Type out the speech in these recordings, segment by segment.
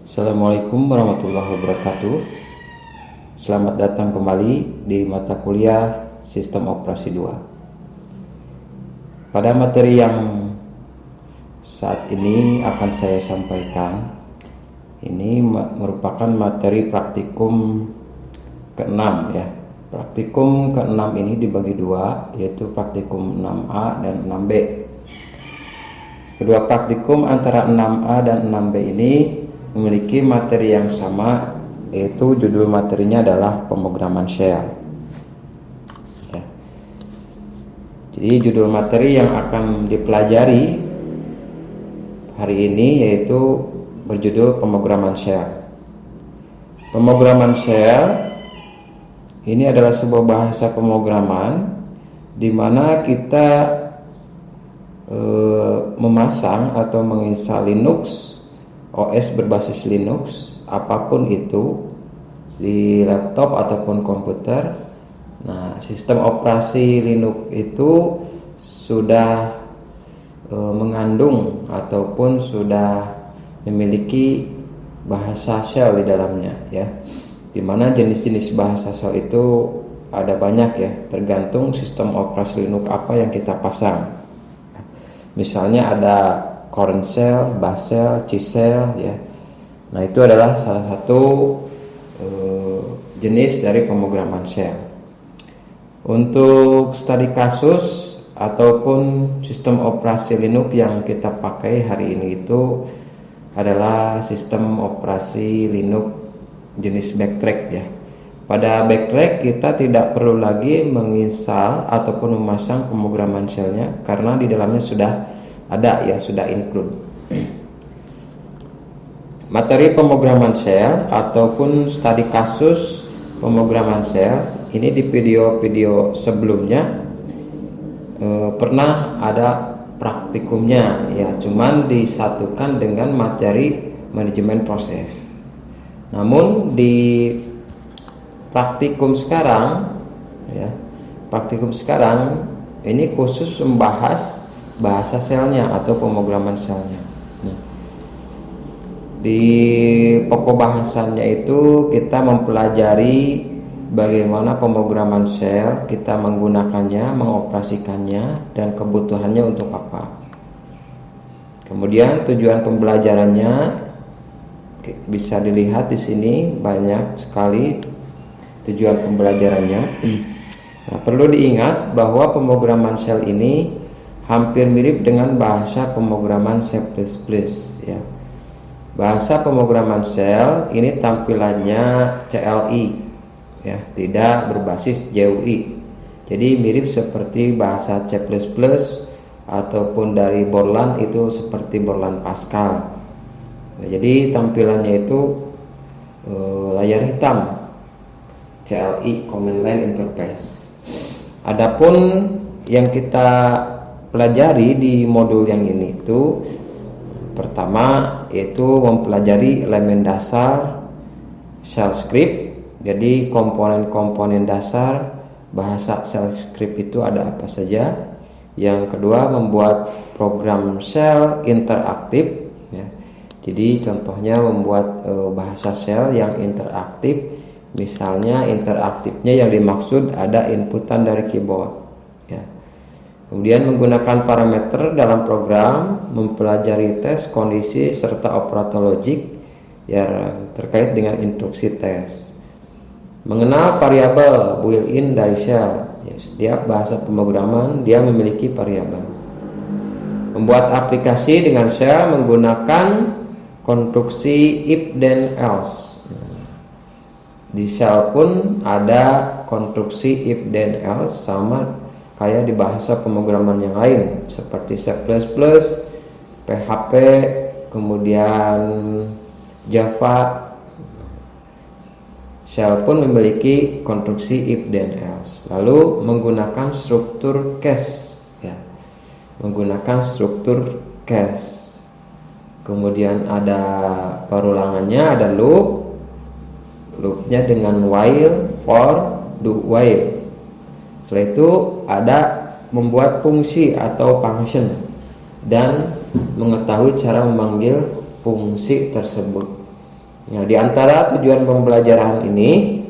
Assalamualaikum warahmatullahi wabarakatuh. Selamat datang kembali di mata kuliah Sistem Operasi 2. Pada materi yang saat ini akan saya sampaikan, ini merupakan materi praktikum ke-6 ya. Praktikum ke-6 ini dibagi dua, yaitu praktikum 6A dan 6B. Kedua praktikum antara 6A dan 6B ini memiliki materi yang sama, yaitu judul materinya adalah pemrograman shell ya. Jadi judul materi yang akan dipelajari hari ini yaitu berjudul pemrograman shell. Pemrograman shell ini adalah sebuah bahasa pemrograman di mana kita memasang atau menginstal Linux, OS berbasis Linux, apapun itu, di laptop ataupun komputer. Nah, sistem operasi Linux itu sudah mengandung ataupun sudah memiliki bahasa shell di dalamnya ya. Dimana jenis-jenis bahasa shell itu ada banyak ya, tergantung sistem operasi Linux apa yang kita pasang. Misalnya ada Current shell, bash shell, C shell ya. Nah, itu adalah salah satu jenis dari pemrograman shell. Untuk studi kasus ataupun sistem operasi Linux yang kita pakai hari ini itu adalah sistem operasi Linux jenis backtrack ya. Pada backtrack kita tidak perlu lagi menginstal ataupun memasang pemrograman shellnya karena di dalamnya sudah ada ya, sudah include. Materi pemrograman shell ataupun studi kasus pemrograman shell ini di video-video sebelumnya pernah ada praktikumnya ya, cuman disatukan dengan materi manajemen proses. Namun di praktikum sekarang ya, praktikum sekarang ini khusus membahas bahasa shellnya atau pemrograman shellnya. Di pokok bahasannya itu kita mempelajari bagaimana pemrograman shell, kita menggunakannya, mengoperasikannya, dan kebutuhannya untuk apa. Kemudian tujuan pembelajarannya bisa dilihat di sini, banyak sekali tujuan pembelajarannya. Nah, perlu diingat bahwa pemrograman shell ini hampir mirip dengan bahasa pemrograman C++ ya. Bahasa pemrograman shell ini tampilannya CLI ya, tidak berbasis GUI. Jadi mirip seperti bahasa C++ ataupun dari Borland itu seperti Borland Pascal. Nah, jadi tampilannya itu layar hitam, CLI Command Line Interface. Adapun yang kita pelajari di modul yang ini itu pertama yaitu mempelajari elemen dasar shell script. Jadi komponen-komponen dasar bahasa shell script itu ada apa saja. Yang kedua membuat program shell interaktif ya. Jadi contohnya membuat bahasa shell yang interaktif, misalnya interaktifnya yang dimaksud ada inputan dari keyboard ya. Kemudian menggunakan parameter dalam program, mempelajari tes, kondisi, serta operator logik yang terkait dengan instruksi tes. Mengenal variabel built-in dari shell. Ya, setiap bahasa pemrograman dia memiliki variabel. Membuat aplikasi dengan shell menggunakan konstruksi if then else. Di shell pun ada konstruksi if then else sama kayak di bahasa pemrograman yang lain seperti C++, PHP, kemudian Java. Shell pun memiliki konstruksi if then else. Lalu menggunakan struktur case ya. Menggunakan struktur case. Kemudian ada perulangannya, ada loop. Loopnya dengan while, for, do while. Setelah itu ada membuat fungsi atau function dan mengetahui cara memanggil fungsi tersebut. Nah, di antara tujuan pembelajaran ini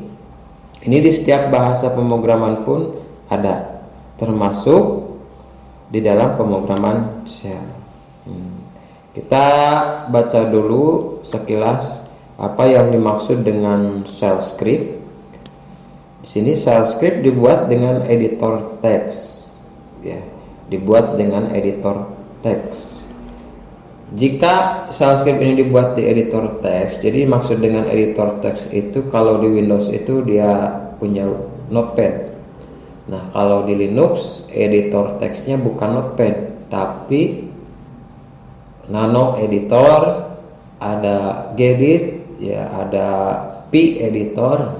di setiap bahasa pemrograman pun ada, termasuk di dalam pemrograman shell. Kita baca dulu sekilas apa yang dimaksud dengan shell script. Di sini shell script dibuat dengan editor teks, ya, dibuat dengan editor teks. Jika shell script ini dibuat di editor teks, jadi maksud dengan editor teks itu kalau di Windows itu dia punya notepad. Nah, kalau di Linux editor teksnya bukan notepad tapi nano editor, ada gedit, ya, ada p editor.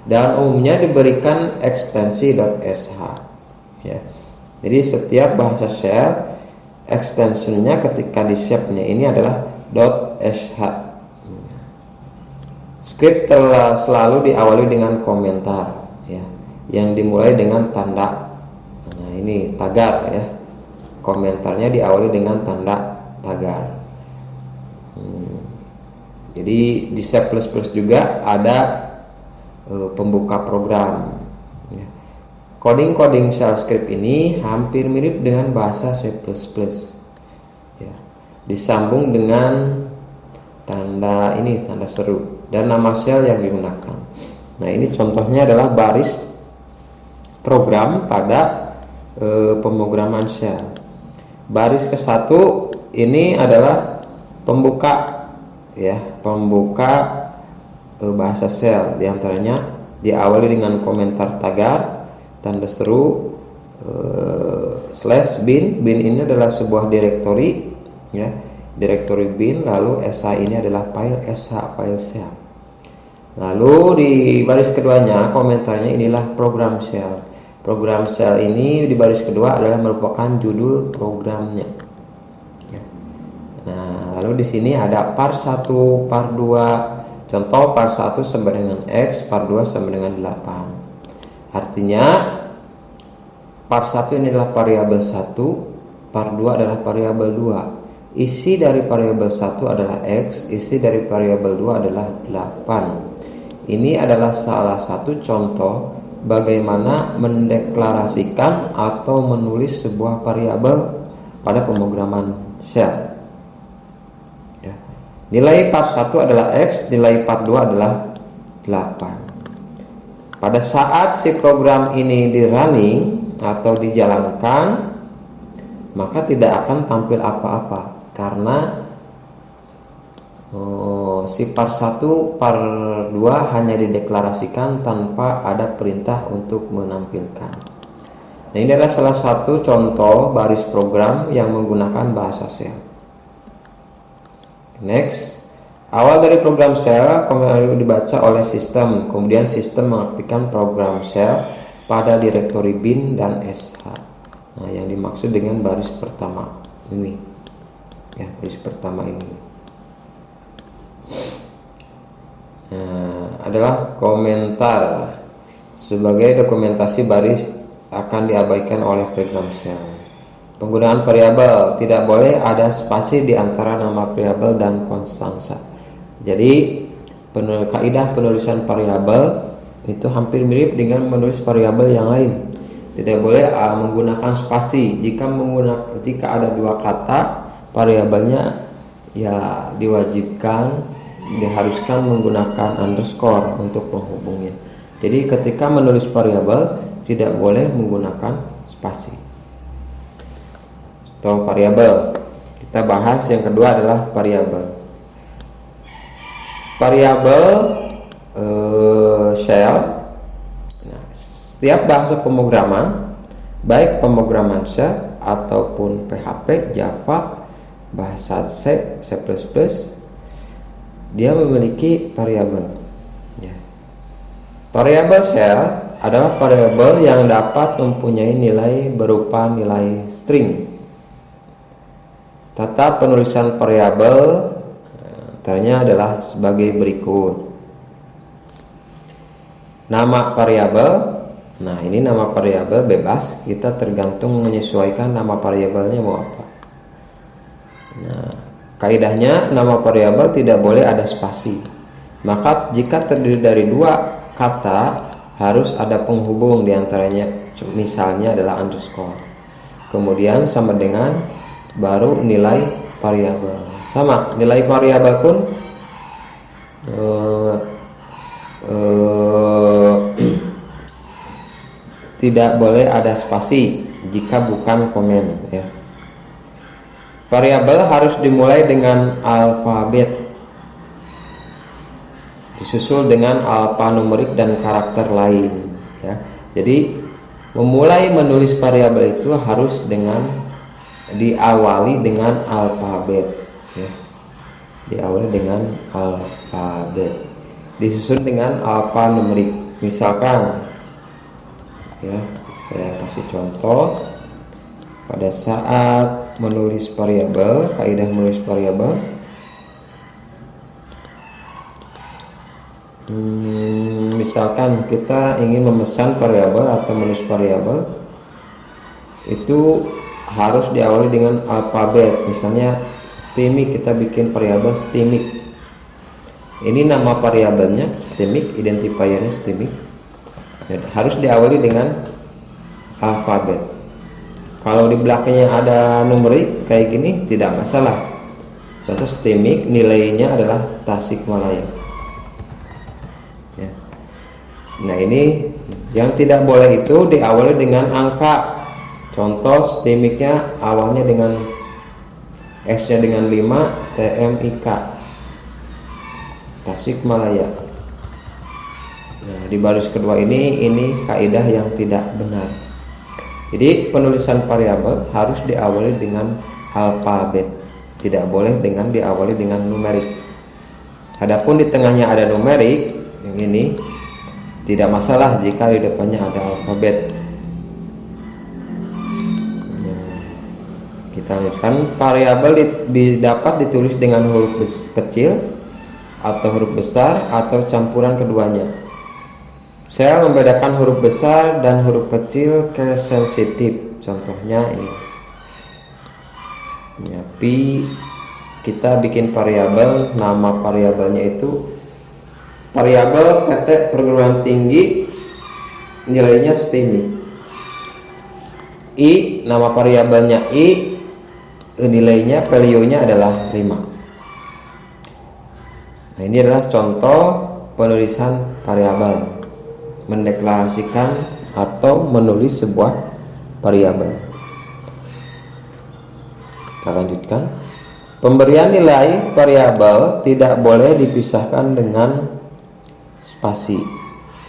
Dan umumnya diberikan ekstensi .sh, ya. Jadi setiap bahasa shell extensionnya ketika di shape-nya ini adalah .sh. Script telah selalu diawali dengan komentar, ya, yang dimulai dengan tanda. Nah, ini tagar, ya. Komentarnya diawali dengan tanda tagar. Jadi di C++ juga ada pembuka program. Coding shell script ini hampir mirip dengan bahasa C++, ya. Disambung dengan tanda seru dan nama shell yang digunakan. Nah, ini contohnya adalah baris program pada pemrograman shell. Baris ke-1 ini adalah pembuka, ya, pembuka bahasa shell. Di antaranya diawali dengan komentar tagar, tanda seru, /bin. Bin ini adalah sebuah direktori, ya, direktori bin. Lalu shi ini adalah file shell. Lalu di baris keduanya komentarnya inilah program shell. Program shell ini di baris kedua adalah merupakan judul programnya. Nah, lalu di sini ada part 1, part 2. Contoh part 1 sama dengan X, part 2 sama dengan 8. Artinya part 1 ini adalah variabel 1, part 2 adalah variabel 2. Isi dari variabel 1 adalah X, isi dari variabel 2 adalah 8. Ini adalah salah satu contoh bagaimana mendeklarasikan atau menulis sebuah variabel pada pemrograman shell. Ya. Nilai part 1 adalah X, nilai part 2 adalah 8. Pada saat si program ini di running atau dijalankan, maka tidak akan tampil apa-apa karena si part 1, part 2 hanya dideklarasikan tanpa ada perintah untuk menampilkan. Nah, ini adalah salah satu contoh baris program yang menggunakan bahasa shell. Next. Awal dari program shell kemudian dibaca oleh sistem, kemudian sistem mengaktifkan program shell pada direktori bin dan sh. Nah, yang dimaksud dengan baris pertama ini, ya, baris pertama ini adalah komentar. Sebagai dokumentasi baris akan diabaikan oleh program shell. Penggunaan variabel, tidak boleh ada spasi di antara nama variabel dan konstansa. Jadi kaidah penulisan variabel itu hampir mirip dengan menulis variabel yang lain. Tidak boleh menggunakan spasi. Jika ada dua kata, variabelnya ya diharuskan menggunakan underscore untuk menghubungin. Jadi ketika menulis variabel tidak boleh menggunakan spasi. Atau variabel. Kita bahas yang kedua adalah variabel. Variabel shell. Nah, setiap bahasa pemrograman, baik pemrograman shell ataupun PHP, Java, bahasa C, C++, dia memiliki variabel. Ya. Variabel shell adalah variabel yang dapat mempunyai nilai berupa nilai string. Tata penulisan variabel antaranya adalah sebagai berikut. Nama variabel. Nah, ini nama variabel bebas, kita tergantung menyesuaikan nama variabelnya mau apa. Nah, Kaidahnya nama variabel tidak boleh ada spasi. Maka jika terdiri dari dua kata harus ada penghubung diantaranya, misalnya adalah underscore. Kemudian sama dengan baru nilai variabel. Sama nilai variabel pun tidak boleh ada spasi jika bukan komen ya. Variabel harus dimulai dengan alfabet, disusul dengan alfanumerik dan karakter lain ya. Jadi memulai menulis variabel itu harus diawali dengan alfabet ya. Diawali dengan alfabet, disusun dengan alfanumerik. Misalkan ya, saya kasih contoh. Pada saat menulis variabel, kaidah menulis variabel, misalkan kita ingin memesan variabel atau menulis variabel, itu harus diawali dengan alfabet. Misalnya stimic, kita bikin variabel stimic. Ini nama variabelnya stimic, identifiernya stimic. Harus diawali dengan alfabet. Kalau di belakangnya ada numerik kayak gini tidak masalah. Contoh stimic nilainya adalah Tasikmalaya. Ya. Nah ini yang tidak boleh itu diawali dengan angka. Contoh stimicnya awalnya dengan S-nya dengan 5, TMIK Tasikmalaya. Nah, di baris kedua ini kaidah yang tidak benar. Jadi penulisan variabel harus diawali dengan alfabet, tidak boleh diawali dengan numerik. Adapun di tengahnya ada numerik, yang ini tidak masalah jika di depannya ada alfabet. Kita lihatkan variabel dapat ditulis dengan huruf kecil atau huruf besar atau campuran keduanya. Saya membedakan huruf besar dan huruf kecil ke sensitif. Contohnya ini. Ya, pi, kita bikin variabel, nama variabelnya itu variabel PT perguruan tinggi, nilainya stimic. I, nama variabelnya I, nilainya value-nya adalah 5. Nah, ini adalah contoh penulisan variabel, mendeklarasikan atau menulis sebuah variabel. Kita lanjutkan. Pemberian nilai variabel tidak boleh dipisahkan dengan spasi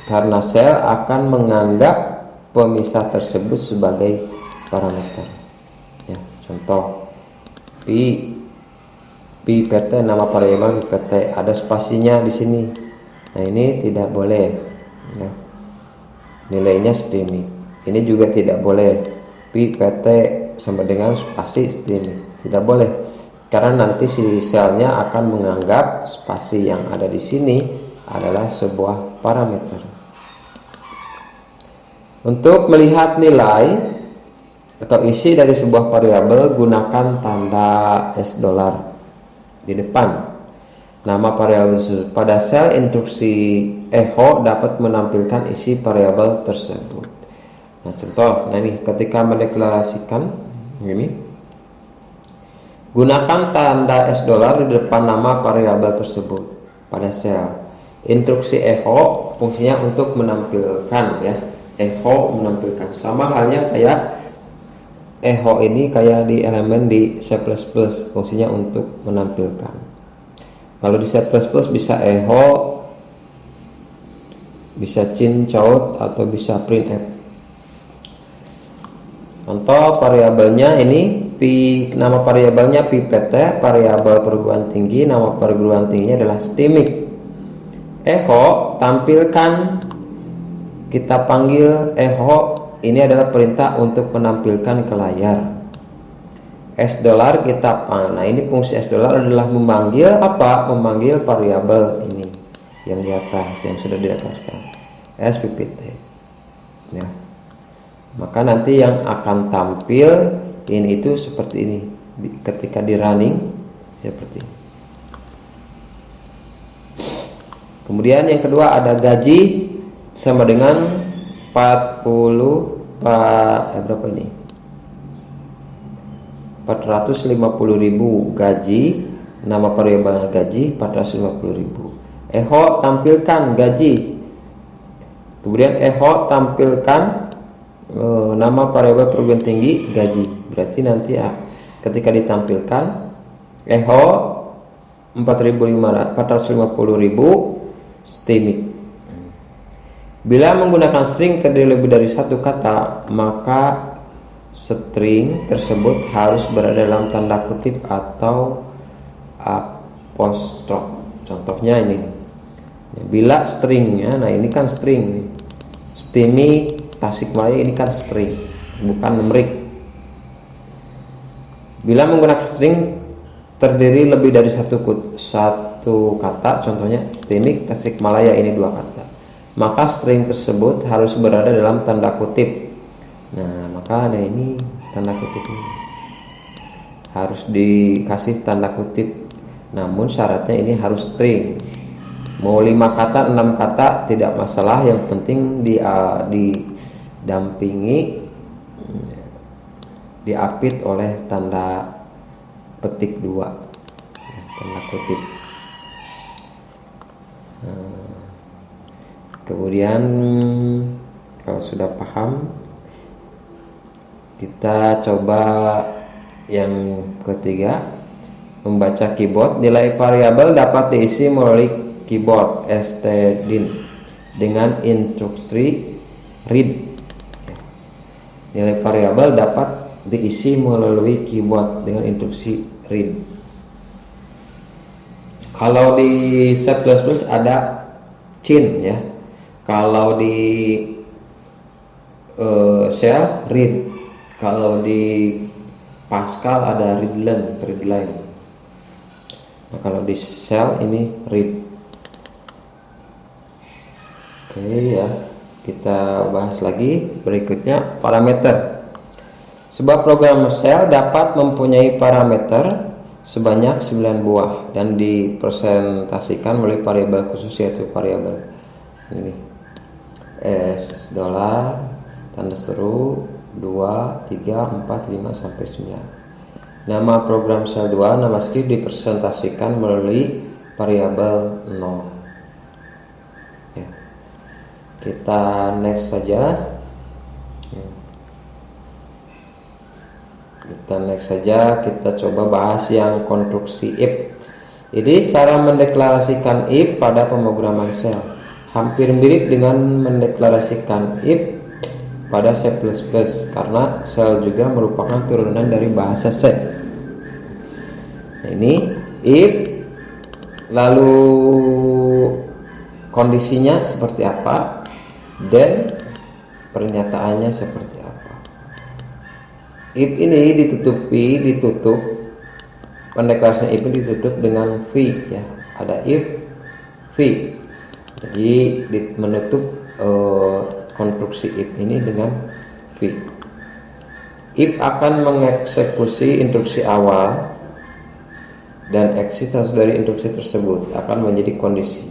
karena sel akan menganggap pemisah tersebut sebagai parameter. Ya, contoh pi PT, nama variabel PT, ada spasinya di sini. Nah ini tidak boleh. Ya. Nilainya stimic. Ini juga tidak boleh. Pi PT sama dengan spasi stimic. Tidak boleh. Karena nanti si selnya akan menganggap spasi yang ada di sini adalah sebuah parameter. Untuk melihat nilai atau isi dari sebuah variabel, gunakan tanda $. Di depan nama variabel. Pada sel instruksi echo dapat menampilkan isi variabel tersebut. Nah contoh, ini ketika mendeklarasikan ini, gunakan tanda $. Di depan nama variabel tersebut pada sel. Instruksi echo fungsinya untuk menampilkan ya. Echo menampilkan, sama halnya kayak echo ini kayak di elemen di C++, fungsinya untuk menampilkan. Kalau di C++ bisa echo, bisa cincot, atau bisa printf. Contoh variabelnya ini nama variabelnya pi PT, variabel perguruan tinggi, nama perguruan tingginya adalah stimic. Echo tampilkan, kita panggil echo, ini adalah perintah untuk menampilkan ke layar. $, kita nah ini fungsi $, adalah memanggil apa? Memanggil variabel ini yang di atas yang sudah dideklarasikan SPPT ya. Maka nanti yang akan tampil ini itu seperti ini ketika di running seperti ini. Kemudian yang kedua ada gaji sama dengan berapa ini? 450.000 gaji, nama variabel gaji 450.000. Eho tampilkan gaji. Kemudian Eho tampilkan nama variabel perguruan tinggi gaji. Berarti nanti ketika ditampilkan Eho 450.000 STEMIC. Bila menggunakan string terdiri lebih dari satu kata, maka string tersebut harus berada dalam tanda kutip atau apostrof. Contohnya ini. Bila stringnya, nah ini kan string. STEMIC Tasikmalaya ini kan string, bukan numerik. Bila menggunakan string terdiri lebih dari satu kata, contohnya STEMIC Tasikmalaya ini 2 kata, maka string tersebut harus berada dalam tanda kutip. Nah, maka ada ini tanda kutip ini harus dikasih tanda kutip, namun syaratnya ini harus string. Mau 5 kata, 6 kata tidak masalah, yang penting didampingi, diapit oleh tanda petik 2, tanda kutip. Kemudian kalau sudah paham, kita coba yang ketiga, membaca keyboard. Nilai variabel dapat diisi melalui keyboard stdin dengan instruksi read. Nilai variabel dapat diisi melalui keyboard dengan instruksi read. Kalau di C++ ada cin ya. Kalau di shell read. Kalau di Pascal ada readline. Nah, kalau di shell ini read. Oke ya, kita bahas lagi berikutnya parameter. Sebuah program shell dapat mempunyai parameter sebanyak 9 buah dan dipresentasikan melalui variabel khusus, yaitu variabel ini s $, tanda seru 2, 3, 4, 5 sampai 9. Nama program shell 2, nama script dipresentasikan melalui variabel 0. Ya. Kita next saja. Kita coba bahas yang konstruksi if. Jadi cara mendeklarasikan if pada pemrograman shell hampir mirip dengan mendeklarasikan if pada C++, karena shell juga merupakan turunan dari bahasa C. Nah, ini if, lalu kondisinya seperti apa, dan pernyataannya seperti apa. If ini ditutup, pendeklarasian if ini ditutup dengan v ya, ada if v. Jadi menutup konstruksi if ini dengan v. If akan mengeksekusi instruksi awal dan eksistensi dari instruksi tersebut akan menjadi kondisi.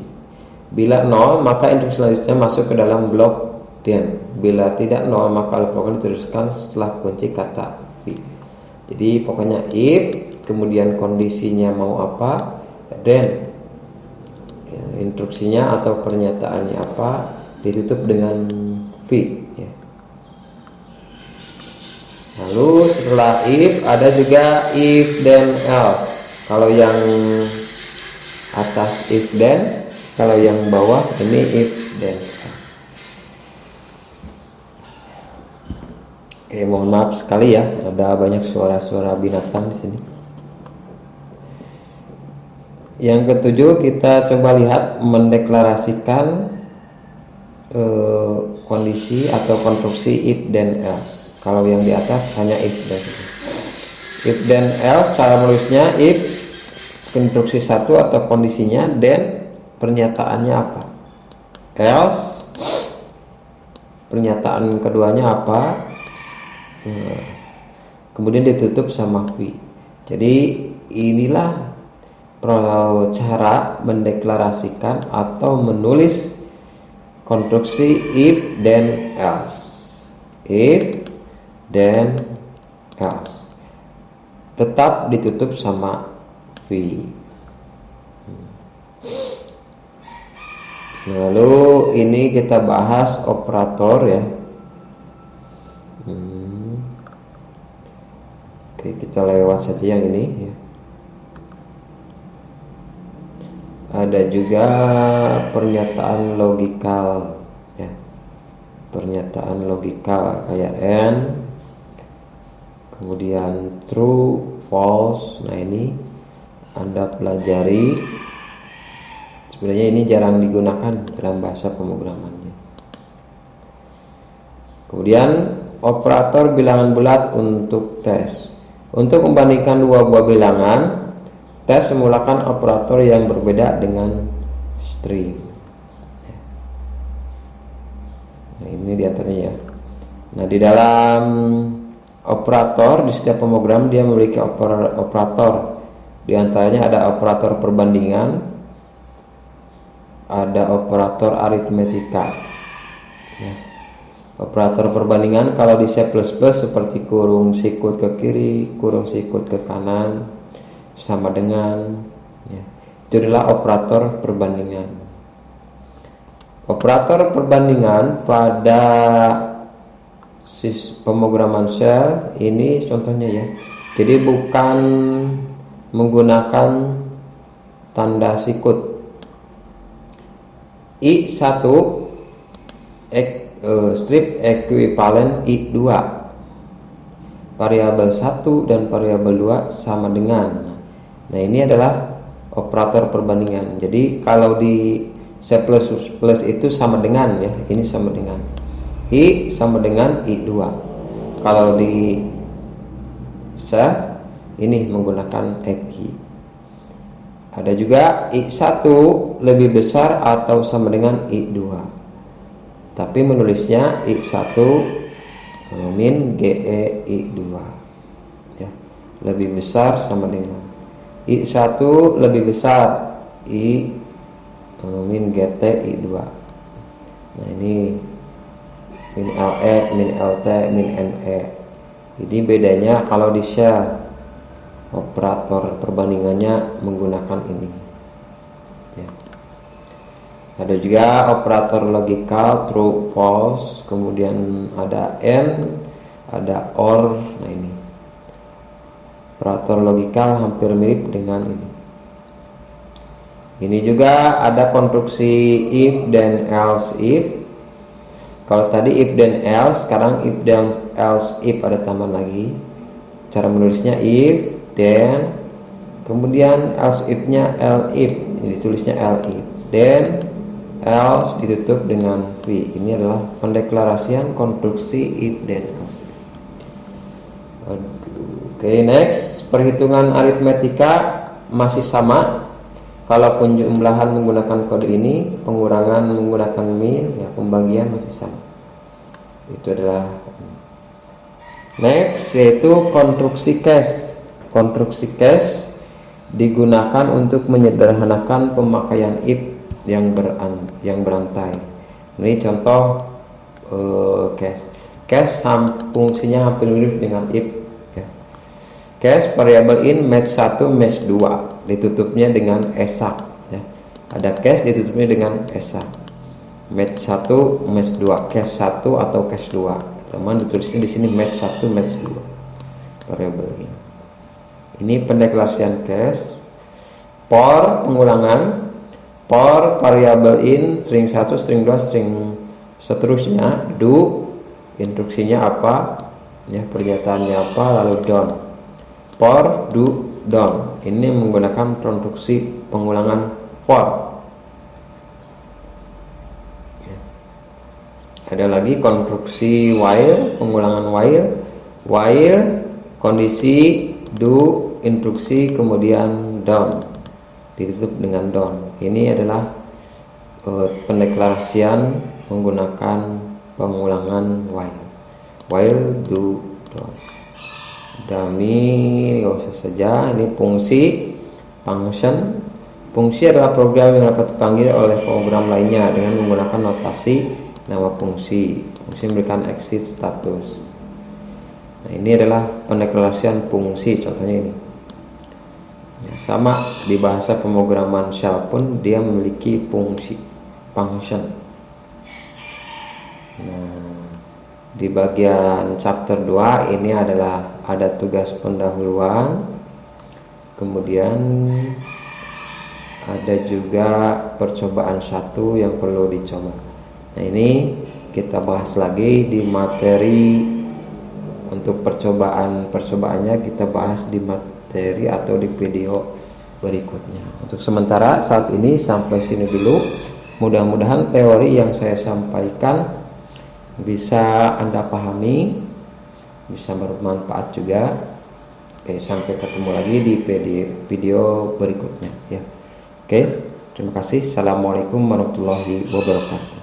Bila 0, maka instruksi selanjutnya masuk ke dalam blok then. Bila tidak 0, maka program diteruskan setelah kunci kata v. Jadi pokoknya if, kemudian kondisinya mau apa, then ya, instruksinya atau pernyataannya apa, ditutup dengan v ya. Lalu setelah if ada juga if then else. Kalau yang atas if then, kalau yang bawah ini if then. Oke, mohon maaf sekali ya, ada banyak suara-suara binatang di sini. Yang ketujuh, kita coba lihat mendeklarasikan kondisi atau konstruksi if then else. Kalau yang di atas hanya if dan if then else, cara menulisnya if instruksi 1 atau kondisinya, then pernyataannya apa, else pernyataan keduanya apa. Kemudian ditutup sama v. Jadi inilah cara mendeklarasikan atau menulis konstruksi if then else. If then else tetap ditutup sama V. Lalu ini kita bahas operator ya. Oke, kita lewat saja yang ini ya. Ada juga pernyataan logikal ya. Pernyataan logikal kayak and, kemudian true, false. Nah, ini Anda pelajari. Sebenarnya ini jarang digunakan dalam bahasa pemrogramannya. Kemudian operator bilangan bulat untuk tes. Untuk membandingkan dua buah bilangan, tes memulakan operator yang berbeda dengan string. Nah, ini diantaranya ya. Nah, di dalam operator di setiap pemrogram dia memiliki operator. Di antaranya ada operator perbandingan, ada operator aritmetika. Ya. Operator perbandingan kalau di C++ seperti kurung sikut ke kiri, kurung sikut ke kanan, sama dengan ya. Itu adalah operator perbandingan. Operator perbandingan pada pemrograman shell ini contohnya ya. Jadi bukan menggunakan tanda sikut. I1 strip ekuivalen I2, variabel 1 dan variabel 2 sama dengan. Nah, ini adalah operator perbandingan. Jadi kalau di C++ itu sama dengan ya, ini sama dengan I sama dengan I2. Kalau di C ini menggunakan eki. Ada juga I1 lebih besar atau sama dengan I2. Tapi menulisnya I1 min GE I2 ya. Lebih besar sama dengan I1 lebih besar I min GT I2. Nah, ini min LE, min LT, min NE. Jadi bedanya kalau di shell operator perbandingannya menggunakan ini ya. Ada juga operator logikal true, false, kemudian ada and, ada or. Nah, ini operator logikal hampir mirip dengan ini. Ini juga ada konstruksi if then else if. Kalau tadi if then else, sekarang if then else if ada tambahan lagi. Cara menulisnya if then, kemudian else if-nya elif, ini ditulisnya elif, then else ditutup dengan v. Ini adalah pendeklarasian konstruksi if then else. Oke, next, perhitungan aritmetika masih sama. Kalau penjumlahan menggunakan kode ini, pengurangan menggunakan min, ya pembagian masih sama. Itu adalah next, yaitu konstruksi case. Konstruksi case digunakan untuk menyederhanakan pemakaian if yang berantai. Ini contoh case. Case fungsinya hampir mirip dengan if. Ya. Case variabel in match 1 match 2 ditutupnya dengan esak. Ya. Ada case ditutupnya dengan esak. Match 1 match 2, case 1 atau case 2. Teman ditulisnya di sini match 1 match 2 variabel in. Ini pendeklarasian case. For pengulangan, for variabel in string 1, string 2, string seterusnya. Do instruksinya apa, ya pernyataannya apa, lalu don't. For, do, don't. Ini menggunakan konstruksi pengulangan for. Ya. Ada lagi konstruksi while, pengulangan while. While kondisi, do instruksi, kemudian don't ditutup dengan don't. Ini adalah pendeklarasian menggunakan pengulangan while. While, do, don't. Dummy, nggak usah saja. Ini fungsi Function, fungsi adalah program yang dapat dipanggil oleh program lainnya dengan menggunakan notasi nama fungsi. Fungsi memberikan exit status. Nah, ini adalah pendeklarasian fungsi, contohnya ini. Ya, sama di bahasa pemrograman shell pun dia memiliki fungsi, function. Nah, di bagian chapter 2 ini adalah ada tugas pendahuluan, kemudian ada juga percobaan 1 yang perlu dicoba. Nah, ini kita bahas lagi di materi. Untuk percobaannya kita bahas di materi atau di video berikutnya. Untuk sementara saat ini sampai sini dulu. Mudah-mudahan teori yang saya sampaikan bisa Anda pahami, bisa bermanfaat juga. Oke, sampai ketemu lagi di video berikutnya ya. Oke, terima kasih. Assalamualaikum warahmatullahi wabarakatuh.